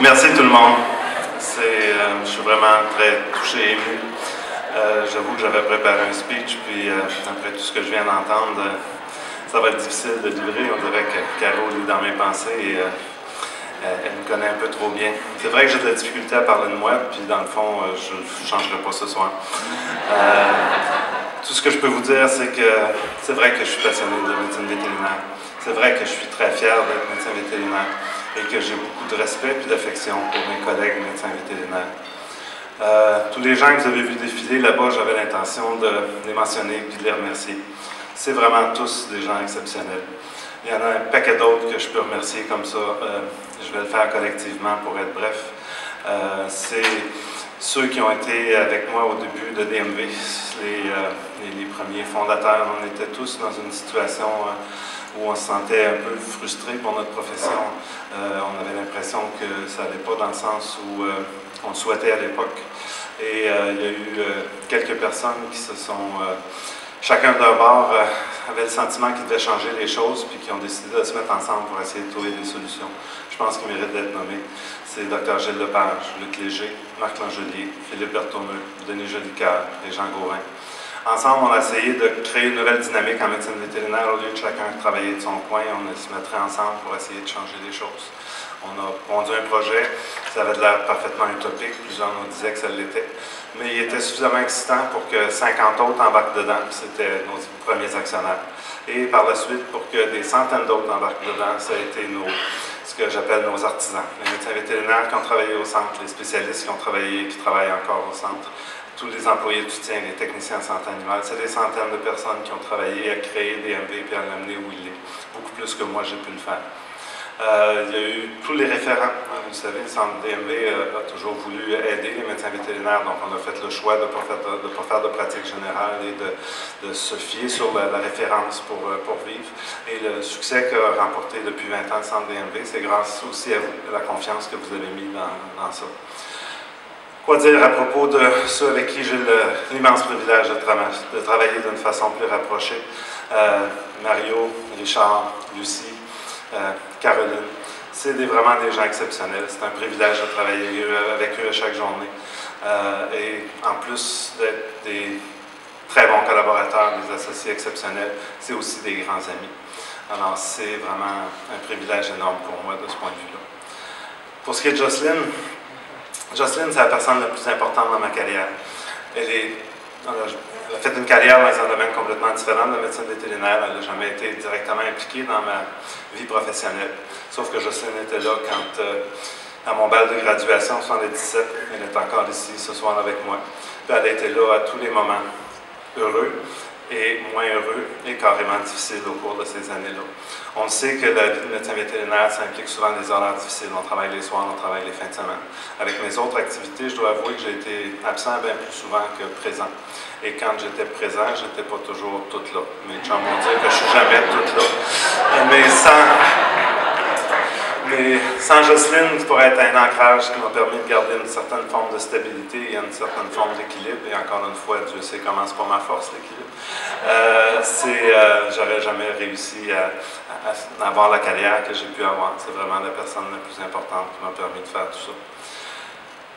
Merci tout le monde. Je suis vraiment très touché et ému. J'avoue que j'avais préparé un speech, puis après tout ce que je viens d'entendre, ça va être difficile de livrer. On dirait que Caro lit dans mes pensées et elle me connaît un peu trop bien. C'est vrai que j'ai de la difficulté à parler de moi, puis dans le fond, je ne changerai pas ce soir. Tout ce que je peux vous dire, c'est que c'est vrai que je suis passionné de médecine vétérinaire. C'est vrai que je suis très fier d'être médecin vétérinaire et que j'ai beaucoup de respect et d'affection pour mes collègues médecins vétérinaires. Tous les gens que vous avez vus défiler là-bas, j'avais l'intention de les mentionner et de les remercier. C'est vraiment tous des gens exceptionnels. Il y en a un paquet d'autres que je peux remercier comme ça. Je vais le faire collectivement pour être bref. C'est ceux qui ont été avec moi au début de DMV, les premiers fondateurs. On était tous dans une situation où on se sentait un peu frustré pour notre profession. On avait l'impression que ça n'allait pas dans le sens où on le souhaitait à l'époque. Et il y a eu quelques personnes qui se sont, chacun de leur bord, avait le sentiment qu'ils devaient changer les choses, puis qui ont décidé de se mettre ensemble pour essayer de trouver des solutions. Je pense qu'ils méritent d'être nommés. C'est Dr. Gilles Lepage, Luc Léger, Marc Langelier, Philippe Berthommeux, Denis Jolicoeur et Jean Gauvin. Ensemble, on a essayé de créer une nouvelle dynamique en médecine vétérinaire. Au lieu de chacun travailler de son coin, on se mettrait ensemble pour essayer de changer les choses. On a pondu un projet, ça avait l'air parfaitement utopique, plusieurs nous disaient que ça l'était, mais il était suffisamment excitant pour que 50 autres embarquent dedans, c'était nos premiers actionnaires. Et par la suite, pour que des centaines d'autres embarquent dedans, ça a été ce que j'appelle nos artisans. Les médecins vétérinaires qui ont travaillé au centre, les spécialistes qui ont travaillé et qui travaillent encore au centre, tous les employés de soutien, les techniciens en santé animale, c'est des centaines de personnes qui ont travaillé à créer DMV et à l'amener où il est, beaucoup plus que moi j'ai pu le faire. Il y a eu tous les référents. Vous savez, le centre DMV a toujours voulu aider les médecins vétérinaires, donc on a fait le choix de ne pas faire de pratique générale et de se fier sur la référence pour vivre. Et le succès qu'a remporté depuis 20 ans le centre DMV, c'est grâce aussi à vous, à la confiance que vous avez mis dans ça. Quoi dire à propos de ceux avec qui j'ai l'immense privilège de travailler d'une façon plus rapprochée? Mario, Richard, Lucie, Caroline. C'est vraiment des gens exceptionnels. C'est un privilège de travailler avec eux à chaque journée. Et en plus d'être des très bons collaborateurs, des associés exceptionnels, c'est aussi des grands amis. Alors c'est vraiment un privilège énorme pour moi de ce point de vue-là. Pour ce qui est de Jocelyne, c'est la personne la plus importante dans ma carrière. Elle a fait une carrière dans un domaine complètement différent de la médecine vétérinaire. Elle n'a jamais été directement impliquée dans ma vie professionnelle. Sauf que Jocelyne était là quand, à mon bal de graduation en 1977, elle est encore ici ce soir avec moi. Puis elle a été là à tous les moments heureux et moins heureux et carrément difficiles au cours de ces années-là. On sait que la vie de médecin vétérinaire, ça implique souvent des horaires difficiles. On travaille les soirs, on travaille les fins de semaine. Avec mes autres activités, je dois avouer que j'ai été absent bien plus souvent que présent. Et quand j'étais présent, je n'étais pas toujours toute là. Mes chums vont dire que je ne suis jamais toute là. Mais sans Jocelyne, qui pourrait être un ancrage qui m'a permis de garder une certaine forme de stabilité et une certaine forme d'équilibre. Et encore une fois, Dieu sait comment c'est pas ma force, l'équilibre. J'aurais jamais réussi à avoir la carrière que j'ai pu avoir. C'est vraiment la personne la plus importante qui m'a permis de faire tout ça.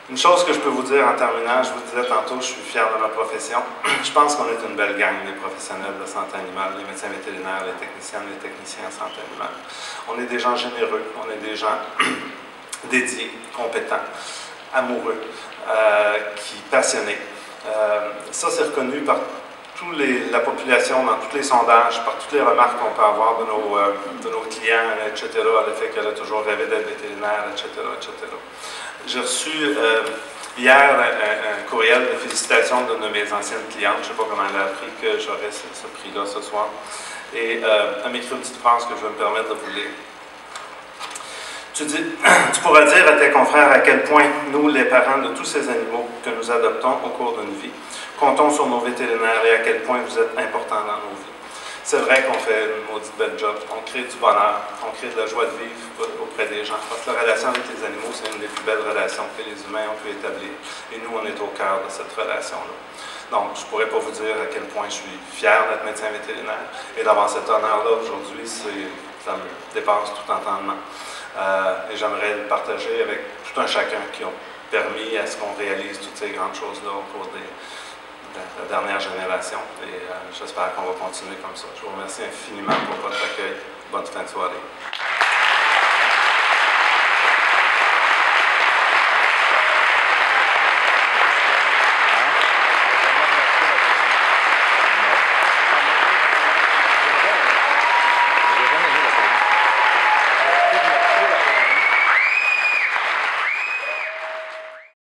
Une chose que je peux vous dire en terminant, je vous disais tantôt, je suis fier de ma profession. Je pense qu'on est une belle gang, les professionnels de santé animale, les médecins vétérinaires, les techniciennes, les techniciens en santé animale. On est des gens généreux, on est des gens dédiés, compétents, amoureux, passionnés. Ça, c'est reconnu par la population, dans tous les sondages, par toutes les remarques qu'on peut avoir de nos clients, etc., le fait qu'elle a toujours rêvé d'être vétérinaire, etc., etc. J'ai reçu hier un courriel de félicitations d'une de mes anciennes clientes. Je ne sais pas comment elle a appris que j'aurais ce prix-là ce soir. Et elle m'écrit une petite phrase que je vais me permettre de vous lire. Tu pourras dire à tes confrères à quel point nous, les parents de tous ces animaux que nous adoptons au cours d'une vie, comptons sur nos vétérinaires et à quel point vous êtes importants dans nos vies. C'est vrai qu'on fait une maudite belle job, on crée du bonheur, on crée de la joie de vivre auprès des gens. Parce que la relation avec les animaux, c'est une des plus belles relations que les humains ont pu établir. Et nous, on est au cœur de cette relation-là. Donc, je ne pourrais pas vous dire à quel point je suis fier d'être médecin vétérinaire. Et d'avoir cet honneur-là aujourd'hui, ça me dépasse tout entendement. Et j'aimerais le partager avec tout un chacun qui ont permis à ce qu'on réalise toutes ces grandes choses-là au cours de la dernière génération. Et j'espère qu'on va continuer comme ça. Je vous remercie infiniment pour votre accueil. Bonne fin de soirée.